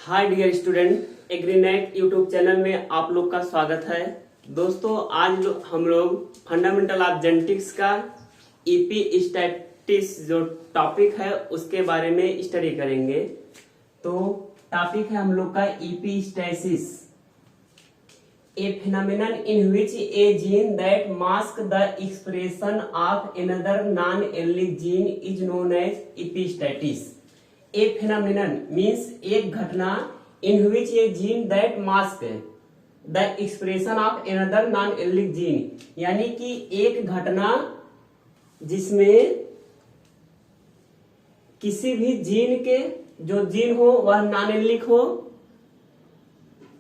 हाय dear student, एग्रीनेट YouTube channel में आप लोग का स्वागत है। दोस्तों आज हम लोग फंडामेंटल ऑफ जेनेटिक्स का ईपी स्टैटिस जो टॉपिक है उसके बारे में स्टडी करेंगे। तो टॉपिक है हम लोग का epistasis, a phenomenon in which a gene that mask the expression of another non allelic gene is known as epistasis. A phenomenon means एक घटना in which a gene that mask the expression of another non allelic gene, यानी कि एक घटना जिसमें किसी भी gene के जो जीन हो वह नॉन एलिक हो।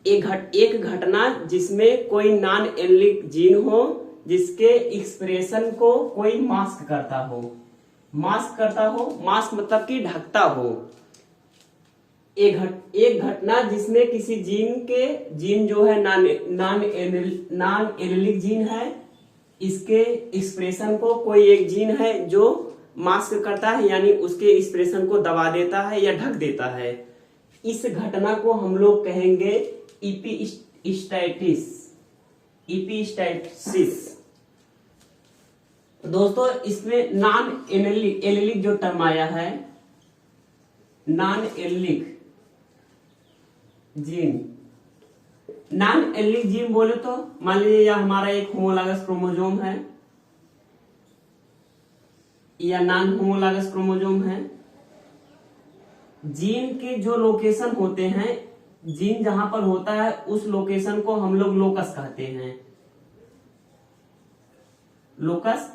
एक घटना जिसमें कोई नॉन एलिक जीन हो जिसके एक्सप्रेशन को कोई मास्क करता हो। मास्क मतलब कि ढकता हो। एक घटना जिसमें किसी जीन जो है नॉन एलिक जीन है, इसके एक्सप्रेशन को कोई एक जीन है जो मास्क करता है, यानी उसके एक्सप्रेशन को दबा देता है या ढक देता है। इस घटना को हम लोग कहेंगे एपिस्टैसिस। दोस्तों इसमें नॉन एलिक जो टर्म आया है, non allelic gene, non allelic gene बोले तो मान लीजिए यह हमारा एक होमोलॉगस क्रोमोसोम है या नॉन होमोलॉगस क्रोमोसोम है। जीन के जो लोकेशन होते हैं, जीन जहां पर होता है उस लोकेशन को हम लोग लोकस कहते हैं। लोकस,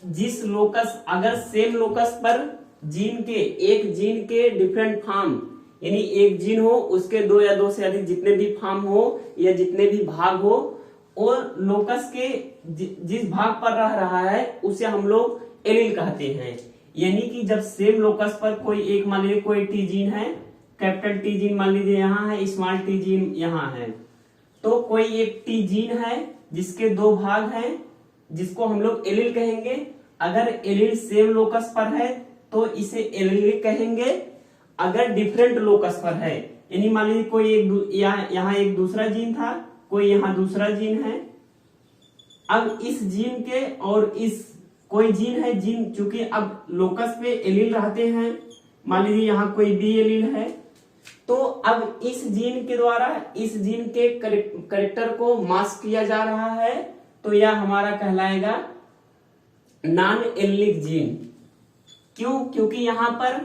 जिस लोकस, अगर सेम लोकस पर एक जीन के डिफरेंट फॉर्म, यानी एक जीन हो उसके दो या दो से अधिक जितने भी फॉर्म हो या जितने भी भाग हो, और लोकस के जिस भाग पर रह रहा है उसे हम लोग एलील कहते हैं। यानी कि जब सेम लोकस पर कोई एक, मान लीजिए कोई टी जीन है, कैपिटल टी जीन मान लीजिए यहाँ है, स्मॉल टी जीन यहाँ है, तो कोई एक टी जीन है जिसके दो भाग हैं जिसको हम लोग एलील कहेंगे। अगर एलील सेम लोकस पर है तो इसे एलील कहेंगे। अगर डिफरेंट लोकस पर है, यानी मान लीजिए कोई यहाँ एक दूसरा जीन था, कोई यहाँ दूसरा जीन है, अब इस जीन के और इस कोई जीन है, जीन चूंकि अब लोकस पे एलील रहते हैं, मान लीजिए यहाँ कोई बी एलील है, तो अब इस जीन के द्वारा इस जीन के कैरेक्टर को मास्क किया जा रहा है, तो यह हमारा कहलाएगा नॉन एलिक जीन। क्यों? क्योंकि यहाँ पर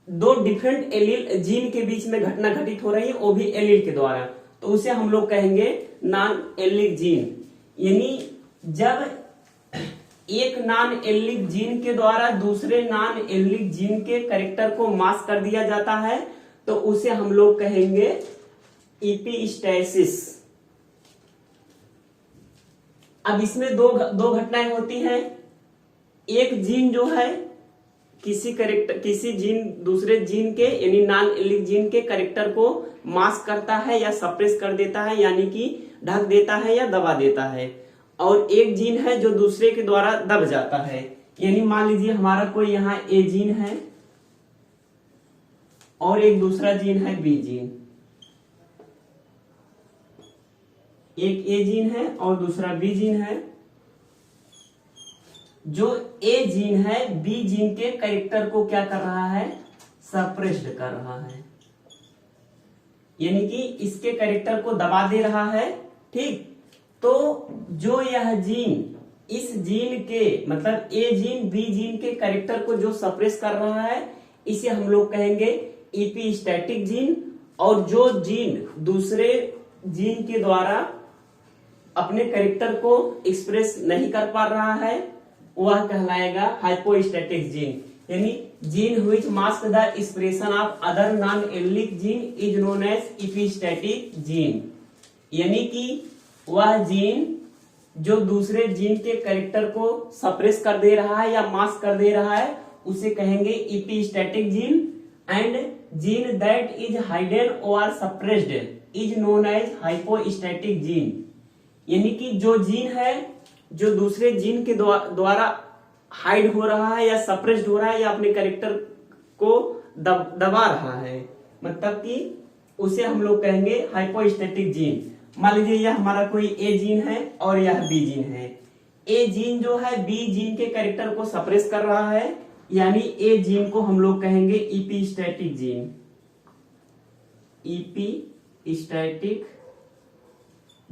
दो डिफरेंट एलील जीन के बीच में घटना घटित हो रही है, वो भी एलील के द्वारा, तो उसे हम लोग कहेंगे नॉन एलिक जीन। यानी जब एक नॉन एलिक जीन के द्वारा दूसरे नॉन एलिक जीन के कैरेक्टर को मास्क कर दिया जाता है तो उसे हम लोग कहेंगे एपिस्टैसिस। अब इसमें दो घटनाएं होती हैं। एक जीन जो है किसी जीन दूसरे जीन के, यानी नॉन एलिक जीन के कैरेक्टर को मास्क करता है या सप्रेस कर देता है, यानी कि ढक देता है या दबा देता है। और एक जीन है जो दूसरे के द्वारा दब जाता है, यानी मान लीजिए हमारा कोई यहाँ ए जीन है और एक दूसरा जीन है बी जीन। एक ए जीन है और दूसरा बी जीन है। जो ए जीन है बी जीन के कैरेक्टर को क्या कर रहा है? सप्रेस्ड कर रहा है, यानी कि इसके कैरेक्टर को दबा दे रहा है। ठीक, तो जो यह जीन इस जीन के, मतलब ए जीन बी जीन के कैरेक्टर को जो सप्रेस कर रहा है, इसे हम लोग कहेंगे एपिस्टैटिक जीन। और जो जीन दूसरे जीन के द्वारा अपने कैरेक्टर को एक्सप्रेस नहीं कर पा रहा है वह कहलाएगा हाइपोस्टैटिक जीन। यानी gene which mask the expression of other non allelic gene is known as epistatic gene. यानी कि वह जीन जो दूसरे जीन के कैरेक्टर को सप्रेस कर दे रहा है या मास्क कर दे रहा है उसे कहेंगे epistatic gene. And gene that is hidden और suppressed is known as hypostatic gene. यानी कि जो जीन है जो दूसरे जीन के द्वारा हाइड हो रहा है या सप्रेस्ड हो रहा है या अपने कैरेक्टर को दबा रहा है, मतलब कि उसे हम लोग कहेंगे हाइपोस्टैटिक जीन। मान लीजिए यह हमारा कोई ए जीन है और यह बी जीन है। ए जीन जो है बी जीन के कैरेक्टर को सप्रेस कर रहा है, यानी ए जीन को हम लोग कहेंगे इपीस्टैटिक जीन, इपीस्टैटिक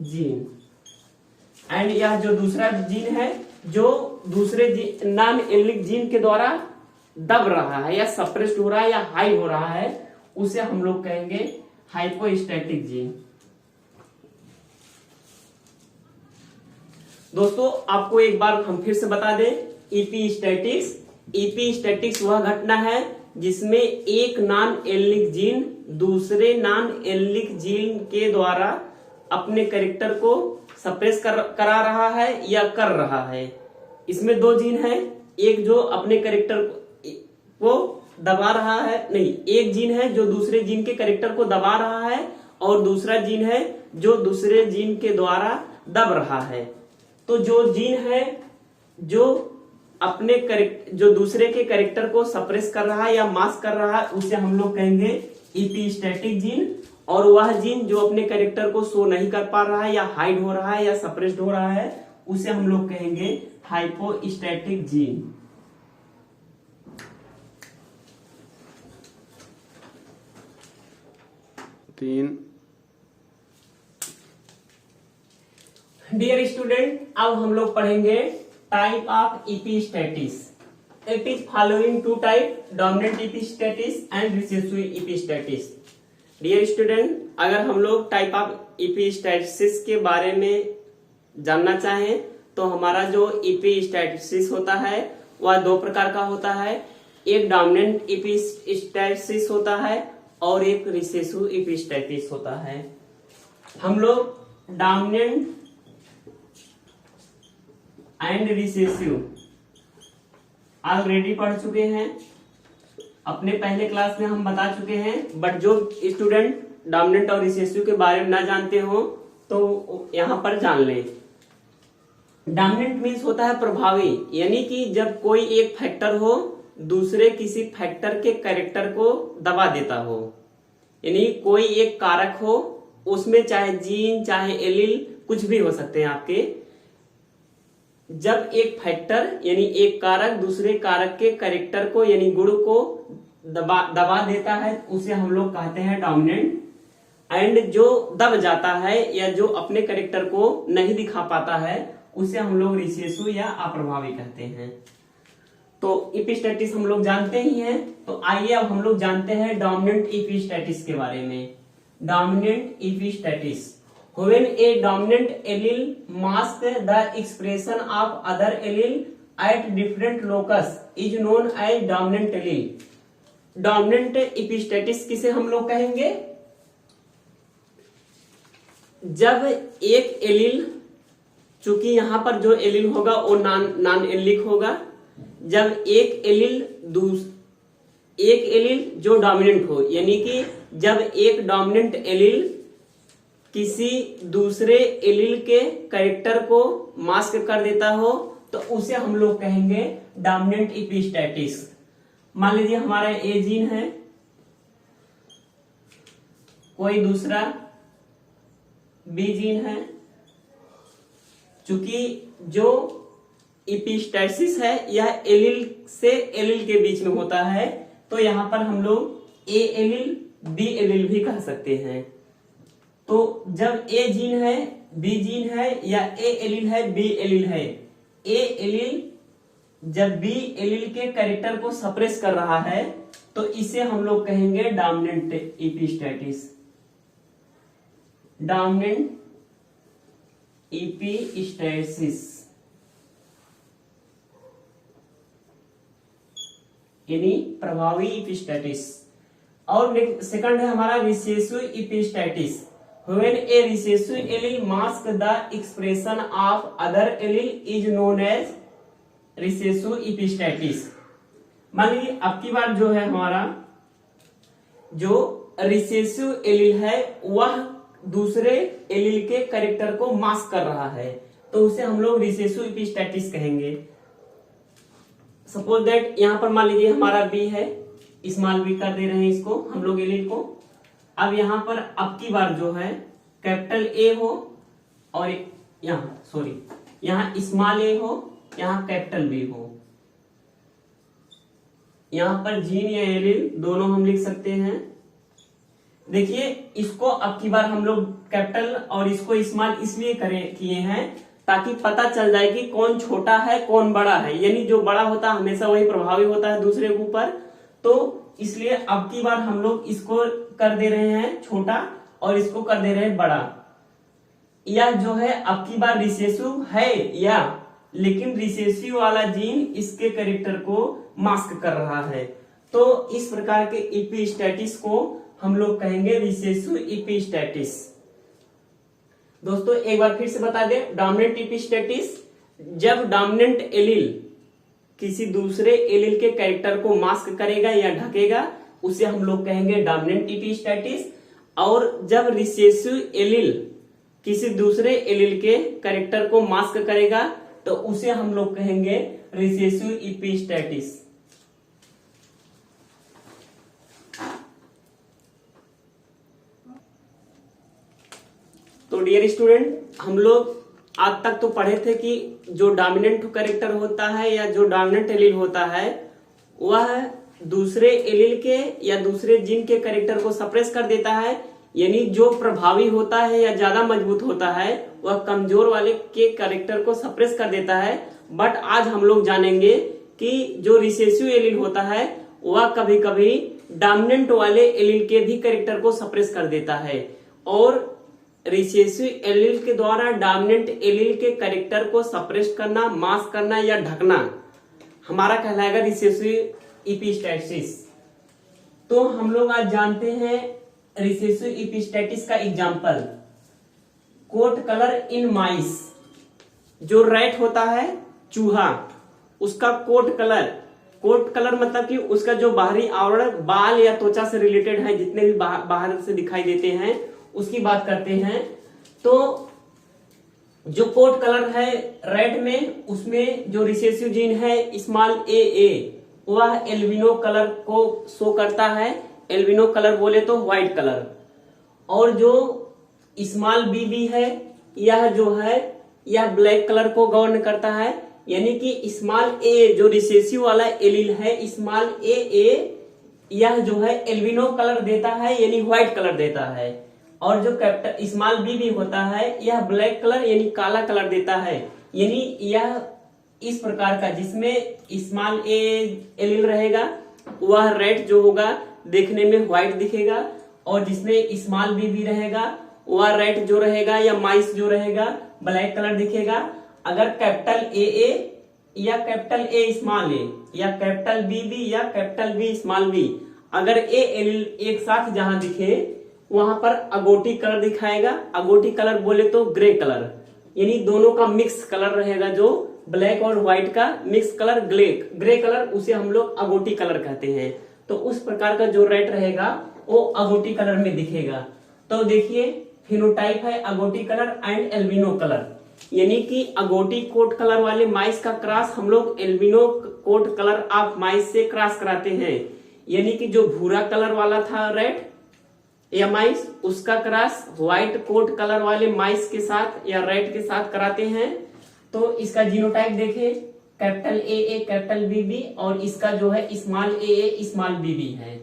जीन। एंड यह जो दूसरा जीन है जो दूसरे नॉन एलिक जीन के द्वारा दब रहा है या सप्रेस्ड हो रहा है या हाइड हो रहा है, उसे हम लोग कहेंगे हाइपोस्टैटिक जीन। दोस्तों आपको एक बार हम फिर से बता दें, इपीस्टैटिक्स वह घटना है जिसमें एक नॉन एलिक जीन दूसरे नॉन एलिक जीन के द्वारा अपने कैरेक्टर को सप्रेस करा रहा है या कर रहा है। इसमें दो जीन है, एक जो अपने कैरेक्टर को दबा रहा है, नहीं, एक जीन है जो दूसरे जीन के कैरेक्टर को दबा रहा है और दूसरा जीन है जो दूसरे जीन के द्वारा दब रहा है। तो जो जीन है जो जो दूसरे के कैरेक्टर को सप्रेस कर रहा है या मास्क कर रहा है, उसे हम लोग कहेंगे इपीस्टैटिक जीन। और वह जीन जो अपने कैरेक्टर को शो नहीं कर पा रहा है या हाइड हो रहा है या सप्रेस्ड हो रहा है, उसे हम लोग कहेंगे हाइपोस्टैटिक जीन। डियर स्टूडेंट, अब हम लोग पढ़ेंगे type of epistasis. It is following two type, dominant epistasis and recessive epistasis. Dear student, अगर हम लोग टाइप ऑफ इपीस्टैटिस के बारे में जानना चाहें तो हमारा जो इपीस्टैटिस होता है वह दो प्रकार का होता है। एक डोमिनेंट इपीस्टैटिस होता है और एक रिसेसिव इपीस्टैटिस होता है। हम लोग डोमिनेंट एंड रिसेसिव ऑलरेडी पढ़ चुके हैं, अपने पहले क्लास में हम बता चुके हैं। बट जो स्टूडेंट डोमिनेंट और रिसेसिव के बारे में ना जानते हो तो यहां पर जान लें। डोमिनेंट मीन्स होता है प्रभावी, यानी कि जब कोई एक फैक्टर हो दूसरे किसी फैक्टर के कैरेक्टर को दबा देता हो, यानी कोई एक कारक हो, उसमें चाहे जीन चाहे एलील कुछ भी हो सकते हैं आपके। जब एक फैक्टर यानी एक कारक दूसरे कारक के कैरेक्टर को यानी गुण को दबा देता है, उसे हम लोग कहते हैं डोमिनेंट। एंड जो दब जाता है या जो अपने कैरेक्टर को नहीं दिखा पाता है, उसे हम लोग रिसेसिव या अप्रभावी कहते हैं। तो इपीस्टैटिस हम लोग जानते ही हैं, तो आइए अब हम लोग जानते हैं डोमिनेंट इपीस्टैटिस के बारे में। Dominant epistasis, when a dominant allele masks the expression of other allele at different locus is known as dominant allele। Dominant epistasis किसे हम लोग कहेंगे? जब एक एलील, चूंकि यहां पर जो एलील होगा वो नॉन एलिक होगा, जब एक एलील जो डोमिनेंट हो, यानी कि जब एक डोमिनेंट एलील किसी दूसरे एलील के कैरेक्टर को मास्क कर देता हो, तो उसे हम लोग कहेंगे डोमिनेंट इपीस्टैटिस। मान लीजिए हमारा ए जीन है, कोई दूसरा बी जीन है। चूंकि जो इपीस्टैटिस है यह एलील से एलील के बीच में होता है, तो यहां पर हम लोग ए एलील बी एलील भी कह सकते हैं। तो जब ए जीन है, बी जीन है, या ए एलील है, बी एलील है, ए एलील जब बी एलील के कैरेक्टर को सप्रेस कर रहा है, तो इसे हम लोग कहेंगे डोमिनेंट इपीस्टैटिस। डोमिनेंट इपीस्टैटिस यानी प्रभावी इपीस्टैटिस। और सेकंड है हमारा recessive इपीस्टैटिस। When a recessive allele masks the expression of other allele is known as recessive epistatis। मान लीजिए अब की बार जो है हमारा जो रिसेसिव एलील है वह दूसरे एलील के कैरेक्टर को मास्क कर रहा है, तो उसे हम लोग रिसेसिव इपीस्टैटिस कहेंगे। सपोज दैट यहां पर मान लीजिए हमारा बी है, स्मॉल बी कर दे रहे हैं इसको हम लोग एलील को, अब यहाँ पर अब की बार जो है कैपिटल ए हो और यहाँ स्मॉल ए हो, यहाँ कैपिटल बी हो। यहाँ पर जीन या एलील दोनों हम लिख सकते हैं। देखिए इसको अब की बार हम लोग कैपिटल और इसको स्मॉल इसलिए किए हैं ताकि पता चल जाए कि कौन छोटा है कौन बड़ा है, यानी जो बड़ा होता है हमेशा वही प्रभावी होता है दूसरे के ऊपर। तो इसलिए अब की बार हम लोग इसको कर दे रहे हैं छोटा और इसको कर दे रहे हैं बड़ा। यह जो है अब की बार रिसेसिव है लेकिन रिसेसिव वाला जीन इसके कैरेक्टर को मास्क कर रहा है। तो इस प्रकार के इपिस्टेटिस को हम लोग कहेंगे रिसेसिव इपिस्टेटिस। दोस्तों एक बार फिर से बता दें, डोमिनेंट इपिस्टेटिस जब डोमिनेंट एलील किसी दूसरे एलील के कैरेक्टर को मास्क करेगा या ढकेगा उसे हम लोग कहेंगे डोमिनेंट इपिस्टेटिस। और जब रिसेसिव एलील किसी दूसरे एलील के कैरेक्टर को मास्क करेगा तो उसे हम लोग कहेंगे रिसेसिव इपिस्टेटिस। तो डियर स्टूडेंट, हम लोग आज तक तो पढ़े थे कि जो डोमिनेंट कैरेक्टर होता है या जो डोमिनेंट एलील होता है वह दूसरे एलील के या दूसरे जीन के कैरेक्टर को सप्रेस कर देता है, यानी जो प्रभावी होता है या ज्यादा मजबूत होता है वह कमजोर वाले के कैरेक्टर को सप्रेस कर देता है। बट आज हम लोग जानेंगे कि जो रिसेसिव एलील होता है वह कभी कभी डोमिनेंट वाले एलील के भी कैरेक्टर को सप्रेस कर देता है। और रिसेसिव एलील के द्वारा डोमिनेंट एलील के कैरेक्टर को सप्रेस करना, मास्क करना या ढकना हमारा कहलाएगा रिसेसिव इपिस्टेटिस। तो हम लोग आज जानते हैं रिसेसिव इपिस्टेटिस का एग्जांपल, कोट कलर इन माइस। जो रैट होता है चूहा, उसका कोट कलर मतलब कि उसका जो बाहरी आवरण बाल या त्वचा से रिलेटेड है, जितने भी बाहर से दिखाई देते हैं उसकी बात करते हैं। तो जो कोट कलर है रेड में, उसमें जो रिसेसिव जीन है स्मॉल ए वह एल्बिनो कलर को शो करता है। एल्बिनो कलर बोले तो व्हाइट कलर। और जो स्मॉल बी है यह जो है यह ब्लैक कलर को गवर्न करता है, यानी कि स्मॉल ए जो रिसेसिव वाला एलील है स्मॉल ए यह जो है एल्बिनो कलर देता है, यानी व्हाइट कलर देता है। और जो कैपिटल स्मॉल बी होता है यह ब्लैक कलर यानी काला कलर देता है। यानी यह इस प्रकार का जिसमें स्मॉल ए एलील रहेगा वह रेड जो होगा देखने में व्हाइट दिखेगा, और जिसमें स्मॉल बी रहेगा वह रेड जो रहेगा या माइस जो रहेगा ब्लैक कलर दिखेगा। अगर कैपिटल ए या कैपिटल ए स्मॉल ए या कैपिटल बी या कैपिटल बी स्मॉल बी अगर ए एलील एक साथ जहां दिखे वहां पर अगोटी कलर दिखाएगा। अगोटी कलर बोले तो ग्रे कलर, यानी दोनों का मिक्स कलर रहेगा, जो ब्लैक और व्हाइट का मिक्स कलर ग्रे कलर, उसे हम लोग अगोटी कलर कहते हैं। तो उस प्रकार का जो रेड रहेगा वो अगोटी कलर में दिखेगा। तो देखिए फिनोटाइप है अगोटी कलर एंड एल्बिनो कलर, यानी कि अगोटी कोट कलर वाले माइस का क्रॉस हम लोग albino coat colour of mice से क्रॉस कराते हैं। यानी कि जो भूरा कलर वाला था रेड या माइस, उसका क्रॉस व्हाइट कोट कलर वाले माइस के साथ या रेड के साथ कराते हैं। तो इसका जीनोटाइप देखें, कैपिटल ए कैपिटल बी और इसका जो है स्मॉल ए स्मॉल बी है।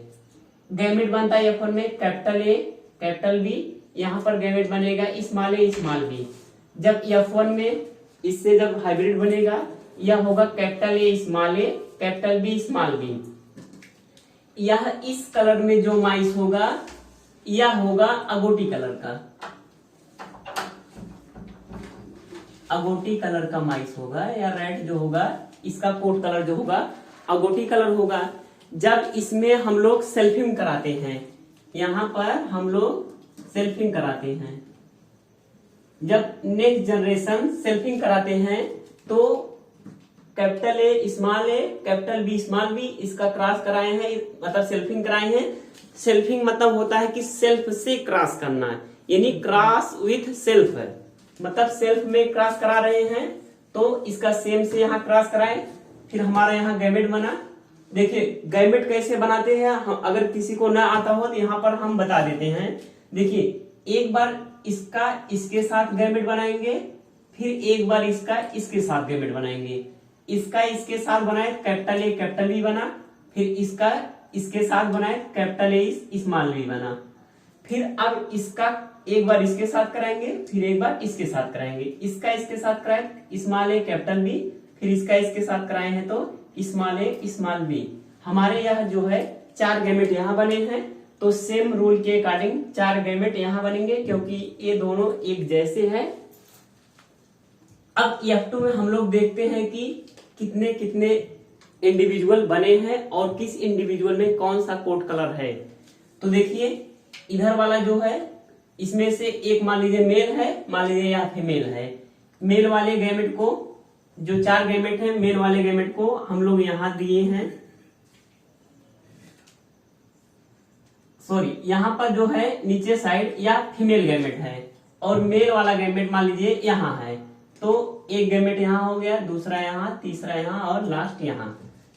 गैमेट बनता है F1 में कैपिटल ए कैपिटल बी, यहाँ पर गैमेट बनेगा स्मॉल ए स्मॉल बी। जब F1 में इससे जब हाइब्रिड बनेगा यह होगा capital A capital B small B. यह इस कलर में जो माइस होगा यह होगा अगोटी कलर का, अगोटी कलर का माइस होगा या रेड जो होगा इसका कोट कलर जो होगा अगोटी कलर होगा। जब इसमें हम लोग सेल्फिंग कराते हैं, यहाँ पर हम लोग सेल्फिंग कराते हैं, जब नेक्स्ट जनरेशन सेल्फिंग कराते हैं तो capital A capital B small B इसका क्रॉस कराए हैं, मतलब सेल्फिंग कराए हैं। सेल्फिंग मतलब होता है कि सेल्फ से क्रॉस करना, यानी क्रॉस विथ सेल्फ है, मतलब सेल्फ में क्रॉस करा रहे हैं। तो इसका सेम से यहाँ क्रॉस कराए, फिर हमारा यहाँ गैमेट बना देखिए गैमेट कैसे बनाते हैं, अगर किसी को ना आता हो तो यहाँ पर हम बता देते हैं। देखिए एक बार इसका इसके साथ गैमेट बनाएंगे, फिर एक बार इसका इसके साथ गैमेट बनाएंगे। इसका इसके साथ बनाए कैपिटल ए कैपिटल बी बना, फिर इसका इसके साथ बनाए कैपिटल ए स्मॉल बी बना। फिर अब इसका एक बार इसके साथ कराएंगे, फिर एक बार इसके साथ कराएंगे। इसका इसके साथ कराए स्मॉल ए कैपिटल बी, फिर इसका इसके साथ कराए हैं तो स्मॉल ए स्मॉल बी। हमारे यहाँ जो है 4 गैमेट यहाँ बने हैं, तो सेम रूल के अकॉर्डिंग 4 गैमेट यहाँ बनेंगे, क्योंकि ये दोनों एक जैसे हैं। अब F2 में हम लोग देखते हैं कि कितने कितने इंडिविजुअल बने हैं और किस इंडिविजुअल में कौन सा कोड कलर है। तो देखिए इधर वाला जो है, इसमें से एक मान लीजिए मेल है, मान लीजिए या फीमेल है। मेल वाले गैमेट को, जो 4 गैमेट हैं, मेल वाले गैमेट को हम लोग यहां दिए हैं, सॉरी यहां पर जो है नीचे साइड या फीमेल गैमेट है, और मेल वाला गैमेट मान लीजिए यहां है। तो एक गैमेट यहां हो गया, दूसरा यहां, तीसरा यहां और लास्ट यहां।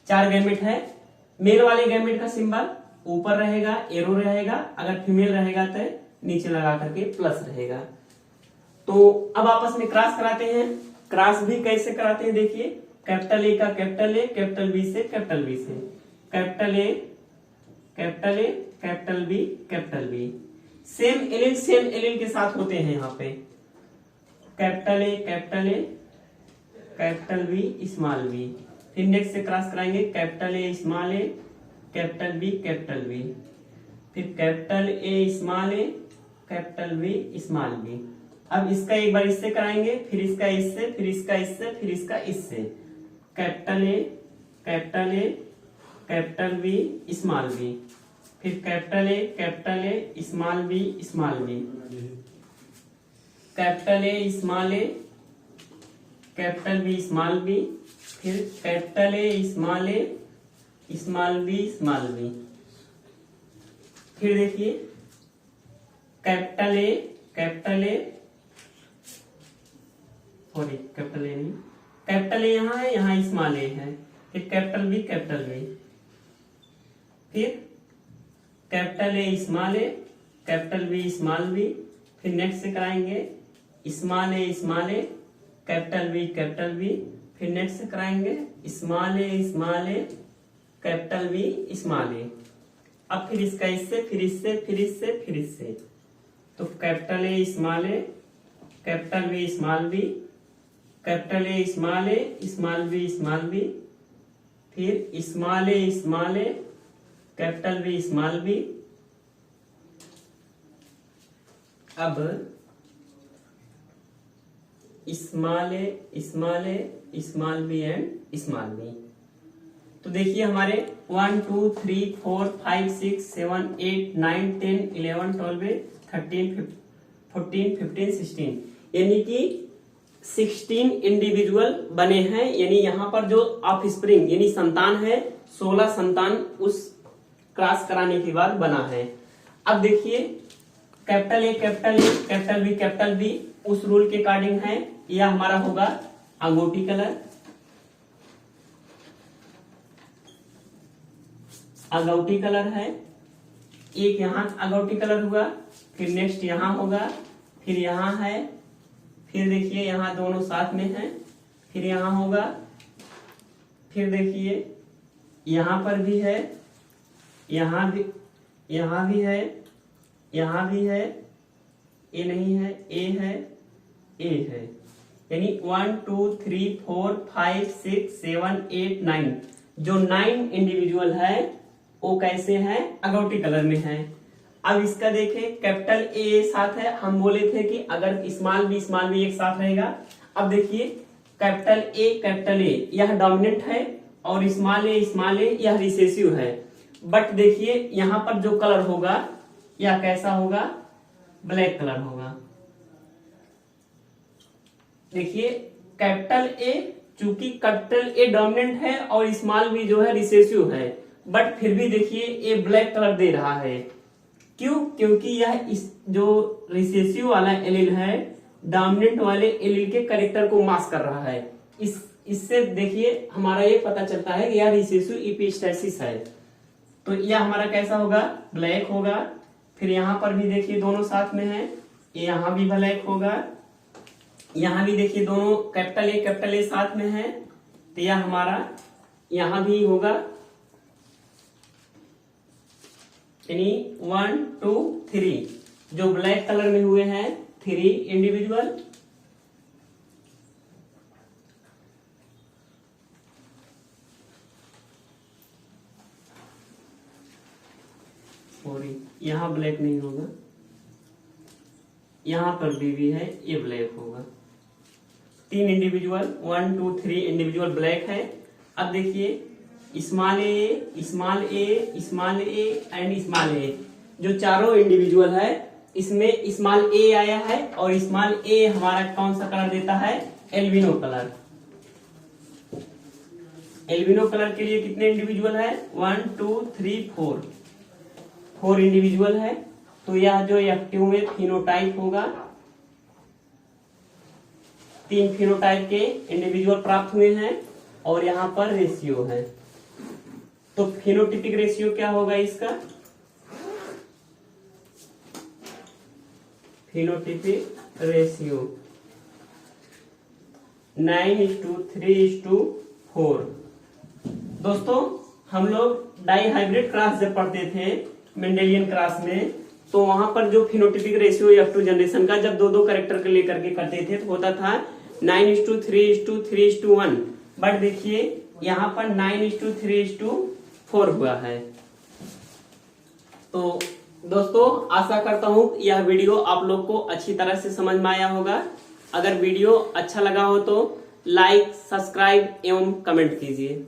4 गैमेट है। मेल वाले गैमेट का सिंबल ऊपर रहेगा, एरो रहेगा, अगर फीमेल रहेगा तो नीचे लगा करके प्लस रहेगा। तो अब आपस में क्रॉस कराते हैं। क्रॉस भी कैसे कराते हैं देखिए, कैपिटल ए का कैपिटल ए, कैपिटल बी से कैपिटल बी से, capital A capital A capital B capital B. Same allele के साथ होते हैं यहाँ पे, capital A capital B small B. फिर नेक्स्ट से क्रॉस कराएंगे, capital A small A capital B capital B, फिर capital A small A capital B small B. अब इसका एक बार इससे कराएंगे, फिर इसका इससे, फिर इसका इससे, फिर इसका इससे, capital A capital B small B, फिर capital A small B, capital A small A capital B small B, फिर कैपिटल ए स्मॉल बी। फिर देखिए capital A sorry capital A नहीं, कैपिटल ए यहाँ है, यहाँ स्मॉल ए है, फिर कैपिटल बी, फिर capital A capital B small B. फिर नेक्स्ट से कराएंगे स्मॉल ए कैपिटल बी, फिर नेक्स्ट से कराएंगे small A capital B small A. अब फिर इसका इससे, फिर इससे, फिर इससे, फिर इससे, तो capital A capital B small B, capital A small B, फिर small A capital B small B. अब small A small B and small B. तो देखिए हमारे 1 2 3 4 5 6 7 8 9 10 11 12 13 14 15 16, यानी कि 16 इंडिविजुअल बने हैं। यानी यहाँ पर जो ऑफ स्प्रिंग यानी संतान है, 16 संतान उस क्रॉस कराने के बाद बना है। अब देखिए कैपिटल ए कैपिटल बी उस रूल के अकॉर्डिंग है। यह हमारा होगा अंगूठी कलर, अंगूठी कलर है। एक यहाँ अंगूठी कलर हुआ, फिर नेक्स्ट यहाँ होगा, फिर यहाँ है, फिर देखिए यहाँ दोनों साथ में है, फिर यहाँ होगा, फिर देखिए यहाँ पर भी है, यहाँ भी है, यहाँ भी है, ए नहीं है, ए है, ए है। यानी 1 2 3 4 5 6 7 8 9, जो 9 इंडिविजुअल है वो कैसे हैं, अंगूठी कलर में है। अब इसका देखें कैपिटल ए साथ है, हम बोले थे कि अगर स्मॉल बी एक साथ रहेगा। अब देखिए कैपिटल ए यह डोमिनेंट है और स्मॉल ए यह रिसेसिव है। बट देखिए यहाँ पर जो कलर होगा यह कैसा होगा, ब्लैक कलर होगा। देखिए कैपिटल ए, चूंकि कैपिटल ए डोमिनेंट है और स्मॉल बी जो है रिसेसिव है, बट फिर भी देखिए ये ब्लैक कलर दे रहा है। क्यों? क्योंकि यह जो रिसेसिव वाला एलील है डोमिनेंट वाले एलील के कैरेक्टर को मास्क कर रहा है। इससे देखिए हमारा ये पता चलता है कि यह रिसेसिव इपिस्टैसिस है। तो यह हमारा कैसा होगा, ब्लैक होगा। फिर यहाँ पर भी देखिए दोनों साथ में है, यहाँ भी ब्लैक होगा, यहाँ भी देखिए दोनों कैपिटल ए साथ में है, तो यह हमारा यहाँ भी होगा, यानी 1 2 3 जो ब्लैक कलर में हुए हैं 3 इंडिविजुअल। सॉरी यहाँ ब्लैक नहीं होगा, यहाँ पर भी है, ये ब्लैक होगा। 3 इंडिविजुअल 1 2 3 इंडिविजुअल ब्लैक है। अब देखिए small A small A small A and small A, जो चारों इंडिविजुअल है इसमें स्मॉल ए आया है और स्मॉल ए हमारा कौन सा कलर देता है, एल्बिनो कलर। एल्बिनो कलर के लिए कितने इंडिविजुअल है, 1 2 3 4 इंडिविजुअल है। तो यह जो एक्टिव में फिनोटाइप होगा, 3 फिनोटाइप के इंडिविजुअल प्राप्त हुए हैं और यहाँ पर रेशियो है। तो फिनोटिपिक रेशियो क्या होगा इसका, फिनोटिपिक रेशियो 9:3:4। दोस्तों हम लोग डाई हाइब्रिड क्रॉस जब पढ़ते थे मेंडेलियन क्रॉस में, तो वहां पर जो फिनोटिपिक रेशियो F2 जनरेशन का जब दो कैरेक्टर के लेकर के करते थे तो होता था 9:3:3:1। बट देखिए यहाँ पर 9:3:4 हुआ है। तो दोस्तों आशा करता हूँ यह वीडियो आप लोग को अच्छी तरह से समझ में आया होगा। अगर वीडियो अच्छा लगा हो तो लाइक, सब्सक्राइब एवं कमेंट कीजिए।